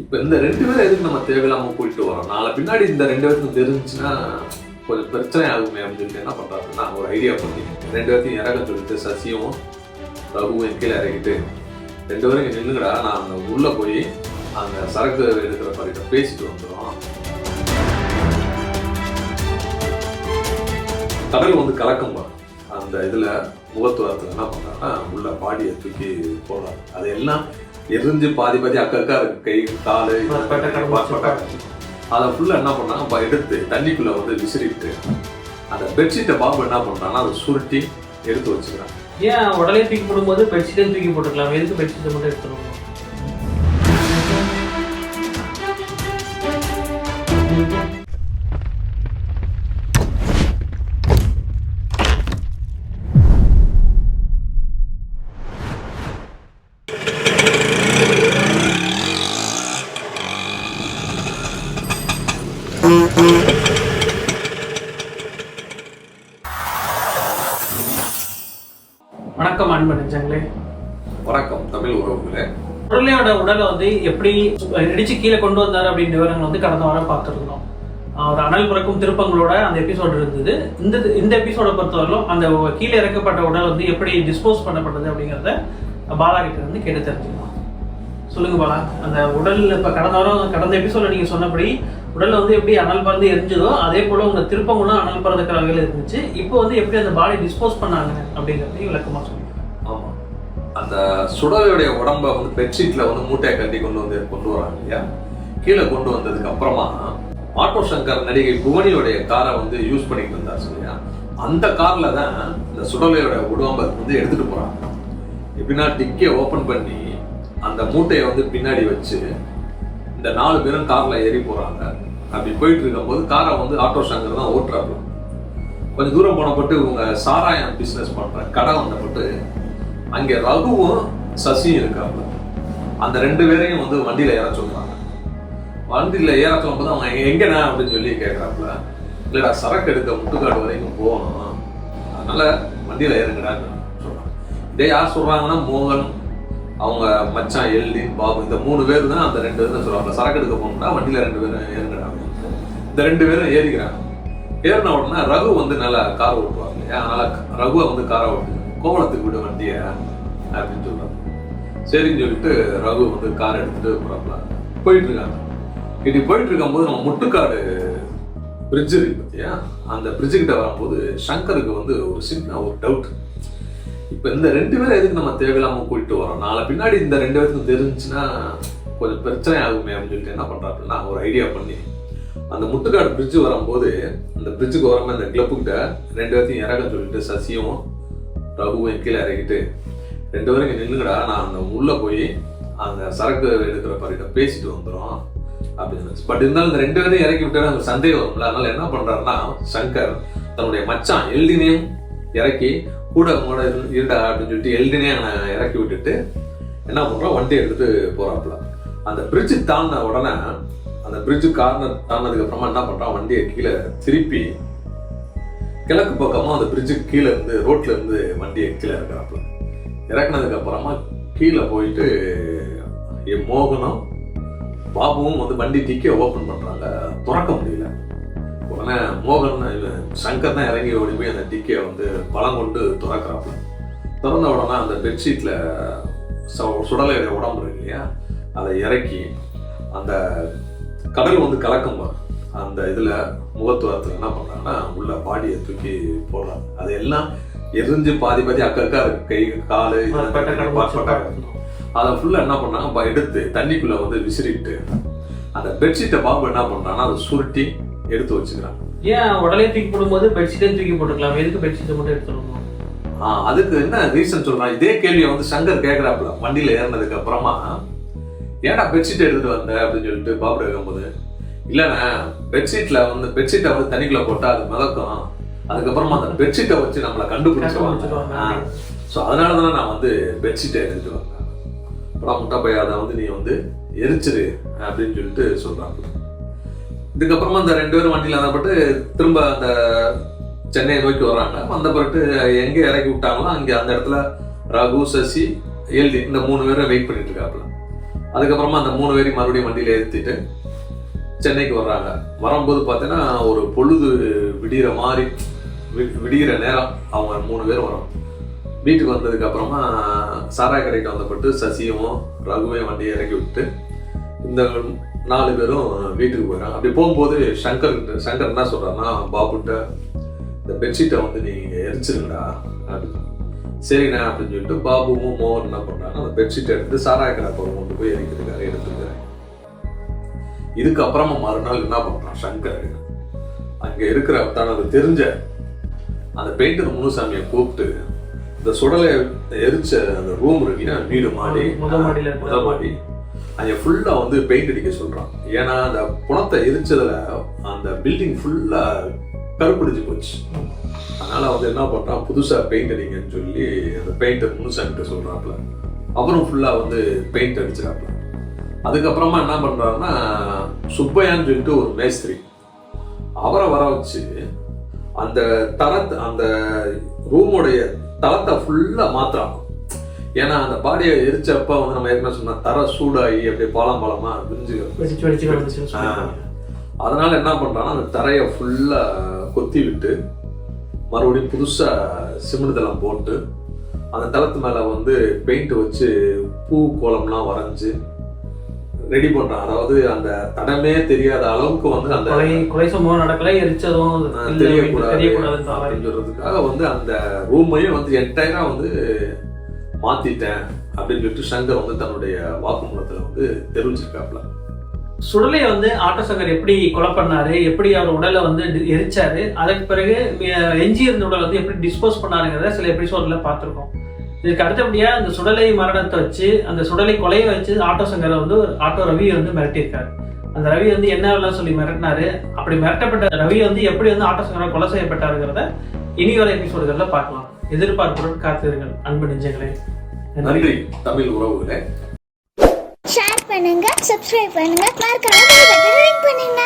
இப்போ இந்த 2 பேரும் எதுக்கு நம்ம தேவையில்லாம போயிட்டு வரோம்? நாளை பின்னாடி இந்த 2 பேருக்கும் தெரிஞ்சுன்னா கொஞ்சம் பிரச்சனை ஆகுமே அப்படின்னு சொல்லிட்டு என்ன பண்றாருன்னா ஒரு ஐடியா பண்ணி 2 பேர்த்தையும் இறக்க சொல்லிட்டு சசியும் ரகுவும் கீழே இறக்கிட்டு 2 பேரும் இங்கே நின்றுங்கடா, நான் அந்த உள்ள போய் அந்த சரக்கு எடுக்கிற பாரிட்ட பேசிட்டு வந்துடும். கடல் வந்து கலக்கம்பா அந்த இதுல முகத்துவாரத்துல என்ன பண்றாங்கன்னா உள்ள பாடியை தூக்கி போடுறாங்க. அதையெல்லாம் எரிஞ்சு பாதி அக்கா இருக்கு, கை காலு அதை ஃபுல்லா என்ன பண்ணாங்க எடுத்து தண்ணிக்குள்ள வந்து விசிறிட்டு அந்த பெட்ஷீட்டை பாபு என்ன பண்றாங்கன்னா அதை சுருட்டி எடுத்து வச்சுக்கிறாங்க. ஏன் உடலே தூக்கி போடும்போது பெட்ஷீட்டே தூக்கி போட்டுக்கலாம், எதுக்கு பெட்ஷீட்டை மட்டும் எடுத்துருவோம்? வணக்கம் அன்பு நெஞ்சங்களே. வணக்கம் தமிழ் உறவுகளே. முரளியோட உடலை வந்து எப்படி இடிச்சு கீழே கொண்டு வந்தாரு அப்படின்ற விவரங்கள் வந்து கடந்த வாரம் பார்த்துருந்தோம். ஒரு அனல் பிறக்கும் திருப்பங்களோட அந்த எபிசோடு இருந்தது. இந்த எபிசோட பொறுத்தவரையிலும் அந்த கீழே இறக்கப்பட்ட உடல் வந்து எப்படி டிஸ்போஸ் பண்ணப்பட்டது அப்படிங்கிறத பாலா கிட்ட இருந்து கேட்டு தெரிஞ்சுக்கலாம். சொல்லுங்க பாலா, அந்த உடல் இப்போ கடந்த எபிசோட நீங்க சொன்னபடி உடல் வந்து எப்படி அனல் பறந்து எரிஞ்சதோ அதே போல உங்க திருப்பங்களும் அனல் பறந்துக்கிற வகையில் இருந்துச்சு. இப்போ வந்து எப்படி அந்த பாடி டிஸ்போஸ் பண்ணாங்க அப்படிங்கிறதையும் விளக்கமா சொல்லுங்க. ஆமா, அந்த சுடலையுடைய உடம்ப வந்து பெட்ஷீட்ல வந்து மூட்டையை கட்டி கொண்டு வராங்க இல்லையா. கீழே கொண்டு வந்ததுக்கு அப்புறமா ஆட்டோ சங்கர் நடிகை புவனியோடைய காரை வந்து யூஸ் பண்ணிட்டு இருந்தார் இல்லையா. அந்த கார்ல தான் இந்த சுடலையோட உடம்ப வந்து எடுத்துட்டு போறாங்க. எப்படின்னா டிக்கை ஓபன் பண்ணி அந்த மூட்டையை வந்து பின்னாடி வச்சு இந்த 4 பேரும் கார்ல ஏறி போறாங்க. அப்படி போயிட்டு இருக்கும்போது காரை வந்து ஆட்டோ சங்கர் தான் ஓட்டுறாங்க. கொஞ்சம் தூரம் போனப்பட்டு இவங்க சாராயம் பிசினஸ் பண்ற கடை வந்தப்பட்டு அங்கே ரகுவும் சசியும் இருக்காங்க. அந்த 2 பேரையும் வந்து வண்டியில ஏற சொல்றாங்க. வண்டியில ஏற சொல்லும்போது அவங்க எங்கண்ணா அப்படின்னு சொல்லி கேட்கறாப்புல. இல்லடா, சரக்கு எடுக்க முட்டுக்காடு வரைக்கும் போகணும், அதனால வண்டியில ஏறுங்கடான்னு சொல்றாங்க. இதே யார் சொல்றாங்கன்னா மோகன், அவங்க மச்சான் எல்டி, பாபு, இந்த 3 பேர் தான் அந்த 2 பேர் தான் சொல்றாங்க. சரக்கு எடுக்க போகணும்னா வண்டியில 2 பேரும் ஏறுங்கடாங்க. இந்த 2 பேரும் ஏறிக்கிறாங்க. ஏறின உடனே ரகு வந்து நல்லா கார் ஓட்டுவாங்க இல்லையா. அதனால ரகுவை வந்து காரை ஓட்டு கோவளத்துக்கு விட வண்டிய அப்படின்னு சொல்றாங்க. சரின்னு சொல்லிட்டு ரகு வந்து கார் எடுத்துட்டு போயிட்டு இருக்காங்க. இப்படி போயிட்டு இருக்கும்போது நம்ம முட்டுக்காடு பிரிட்ஜ் இருக்கு பார்த்தியா, அந்த பிரிட்ஜு கிட்ட வரும்போது சங்கருக்கு வந்து ஒரு சின்ன ஒரு டவுட். இப்போ இந்த 2 பேரும் எதுக்கு நம்ம தேவையில்லாம போயிட்டு வரோம்? நாளை பின்னாடி இந்த 2 பேருக்கும் தெரிஞ்சுன்னா கொஞ்சம் பிரச்சனை ஆகுமே அப்படின்னு சொல்லிட்டு என்ன பண்றாருன்னா ஒரு ஐடியா பண்ணி அந்த முட்டுக்காடு பிரிட்ஜு வரும்போது அந்த பிரிட்ஜுக்கு வரமா இந்த கிளப்புக்கிட்ட 2 பேர்த்தையும் இறக்க சொல்லிட்டு சசியும் ரகுவும் கீழே இறக்கிட்டு 2 பேரும் இங்கே நின்றுங்கடா, நான் அந்த உள்ள போய் அந்த சரக்கு எடுக்கிற பாரிட்ட பேசிட்டு வந்துடும் அப்படின்னு. பட் இருந்தாலும் இந்த 2 பேரையும் இறக்கி விட்டா அந்த சந்தேகம் வரும்ல. அதனால என்ன பண்றாருன்னா சங்கர் தன்னுடைய மச்சான் எல்டினையும் இறக்கி கூட இருடா அப்படின்னு சொல்லிட்டு எல்டினையும் இறக்கி விட்டுட்டு என்ன பண்றோம், வண்டி எடுத்துட்டு போறாப்புல. அந்த பிரிட்ஜு தாண்டின உடனே அந்த பிரிட்ஜு கார்னர் தாண்டினதுக்கு அப்புறமா என்ன பண்றான், வண்டியை கீழே திருப்பி கிழக்கு பக்கமா அந்த பிரிட்ஜுக்கு கீழே இருந்து ரோட்ல இருந்து வண்டியை கீழே இறக்குறாப்புல. இறக்குனதுக்கு அப்புறமா கீழே போயிட்டு மோகனும் பாபுவும் வந்து வண்டி டிக்கை ஓபன் பண்றாங்க. திறக்க முடியல. உடனே மோகன் சங்கர் தான் இறங்கி ஓடி போய் அந்த டிக்கையை வந்து பழம் கொண்டு திறக்கிறாப்புல. திறந்த உடனே அந்த பெட்ஷீட்ல சுடலையுடைய உடம்பு இருக்கு இல்லையா, அதை இறக்கி அந்த கடல் வந்து கலக்கம் அந்த இதுல முகத்துவாரத்துல என்ன பண்றாங்கன்னா உள்ள பாடியை தூக்கி போடுறாங்க. அதையெல்லாம் எரிஞ்சு பாதி அக்கா இருக்கு, கை காலு அதை ஃபுல்லா என்ன பண்ணாங்க எடுத்து தண்ணிக்குள்ள வந்து விசிறிட்டு அந்த பெட்ஷீட்டை பாபு என்ன பண்றாங்கன்னா அதை சுருட்டி எடுத்து வச்சுக்கிறாங்க. ஏன் உடலே தூக்கி போடும்போது பெட்ஷீட்டே தூக்கி போட்டுக்கலாம், எதுக்கு பெட்ஷீட்டை மட்டும் எடுத்துருவோம்? அதுக்கு என்ன ரீசன் சொல்றான், இதே கேள்வியை வந்து சங்கர் கேட்கிறாப்புல. வண்டியில ஏறினதுக்கு அப்புறமா ஏன்னா பெட்ஷீட் எடுத்துட்டு வந்த அப்படின்னு சொல்லிட்டு பாபு கேட்கும்போது, இல்லைண்ணா பெட்ஷீட்ல வந்து பெட்ஷீட்டை வந்து தண்ணிக்குள்ள போட்டா அது மிதக்கும், அதுக்கப்புறமா அந்த பெட்ஷீட்டை வச்சு நம்மளை கண்டுபிடிச்சிருவாங்க, ஸோ அதனாலதானே நான் வந்து பெட்ஷீட்டை எடுத்துட்டு வந்தேன். அப்புறம் முட்டை போய் அதை வந்து நீ வந்து எரிச்சிரு அப்படின்னு சொல்லிட்டு சொல்றாங்க. இதுக்கப்புறமா இந்த 2 பேரும் வண்டியில் வந்தப்பட்டு திரும்ப அந்த சென்னையை நோக்கி வர்றாங்க. வந்த பிறகு எங்கே இறக்கி விட்டாங்களோ அங்கே அந்த இடத்துல ரகு, சசி, எல்டி இந்த 3 பேரும் வெயிட் பண்ணிட்டு இருக்காப்புல. அதுக்கப்புறமா அந்த 3 பேரையும் மறுபடியும் வண்டியில ஏற்றிட்டு சென்னைக்கு வர்றாங்க. வரும்போது பார்த்தீங்கன்னா ஒரு பொழுது விடிகிற மாதிரி விடிகிற நேரம் அவங்க 3 பேரும் வரும். வீட்டுக்கு வந்ததுக்கு அப்புறமா சாராய கடைக்கு வந்தப்பட்டு சசியும் ரகுவையும் வண்டியை இறக்கி விட்டு இந்த 4 பேரும் வீட்டுக்கு போயிடறாங்க. அப்படி போகும்போது சங்கர் என்ன சொல்றாருன்னா, பாபுட்ட இந்த பெட்ஷீட்டை வந்து நீங்க எரிச்சிருங்கடா அப்படின்னு. சரிண்ணா அப்படின்னு சொல்லிட்டு பாபுவும் மோகன் என்ன பண்றாங்க, அந்த பெட்ஷீட்டை எடுத்து சாராய கடை கொண்டு போய் எரிக்கிறதுக்காக எடுத்துக்கிறாங்க. இதுக்கப்புறமா மறுநாள் என்ன பண்றான் சங்கர், அங்க இருக்கிற தனது தெரிஞ்ச அந்த பெயிண்டர் முனுசாமியை கூப்பிட்டு இந்த சுடலை எரிச்ச அந்த ரூம் இருக்குல்ல, வீடு மாடி முத மாடி அங்க ஃபுல்லா வந்து பெயிண்ட் அடிக்க சொல்றான். ஏன்னா அந்த புணத்தை எரிச்சதுல அந்த பில்டிங் ஃபுல்லா கருப்பிடிச்சு போச்சு. அதனால வந்து என்ன பண்றான், புதுசா பெயிண்ட் அடிங்கன்னு சொல்லி அந்த பெயிண்டர் முனுசாமிட்ட சொல்றாப்புல. அப்புறம் ஃபுல்லா வந்து பெயிண்ட் அடிச்சிடாப்புல. அதுக்கப்புறமா என்ன பண்றாருன்னா, சுப்பையான்னு சொல்லிட்டு ஒரு மேஸ்திரி, அவரை வர வச்சு அந்த அந்த ரூமோடைய தளத்தை ஃபுல்லா மாத்துறான். ஏன்னா அந்த பாடியை எரிச்சப்ப வந்து நம்ம ஏற்கனவே சொன்னா தர சூடாகி அப்படியே பாலமா விரிஞ்சு. அதனால என்ன பண்றான்னா, அந்த தரையை ஃபுல்லா கொத்தி விட்டு மறுபடியும் புதுசா சிமெண்ட் தளம் போட்டு அந்த தளத்து மேல வந்து பெயிண்ட் வச்சு பூ கோலம்லாம் வரைஞ்சு ரெடி பண்றான். அதாவது அந்த தடமே தெரியாத அளவுக்கு வந்து அந்த கொலை சம்பவம் நடக்கல, எரிச்சதும் தெரியக்கூடாதுன்றதுக்காக வந்து அந்த ரூமையும் வந்து என்டையரா வந்து மாத்திட்டேன் அப்படின்னு சொல்லிட்டு சங்கர் வந்து தன்னுடைய வாக்குமூலத்துல வந்து தெரிவிச்சிருக்காப்ல. சுடலை வந்து ஆட்டோ சங்கர் எப்படி கொலை பண்ணாரு, எப்படி அவர் உடலை வந்து எரிச்சாரு, அதுக்கு பிறகு எஞ்சி இருந்த உடலை வந்து எப்படி டிஸ்போஸ் பண்ணாருங்கிறத சில எபிசோட்ல பார்த்துருக்கோம். இதுக்கு அடுத்தபடியா அந்த சுடலை மரணத்தை வச்சு, அந்த சுடலை கொலையை வச்சு ஆட்டோ சங்கரை வந்து ஆட்டோ ரவி வந்து மிரட்டியிருக்காரு. அந்த ரவி வந்து என்னெல்லாம் சொல்லி மிரட்டினாரு, அப்படி மிரட்டப்பட்ட ரவி வந்து எப்படி வந்து ஆட்டோ சங்கரை கொலை செய்யப்பட்டாருங்கிறத இனி வர எபிசோடுகள்ல பார்க்கலாம். எதிர்பார்ப்புடன் காத்திருங்கள் அன்பு நெஞ்சங்களே. நன்றி தமிழ் உறவுகளே. ஷேர் பண்ணுங்க, சப்ஸ்கிரைப் பண்ணுங்க, மறக்காம பெல் பட்டனை கிளிக் பண்ணுங்க.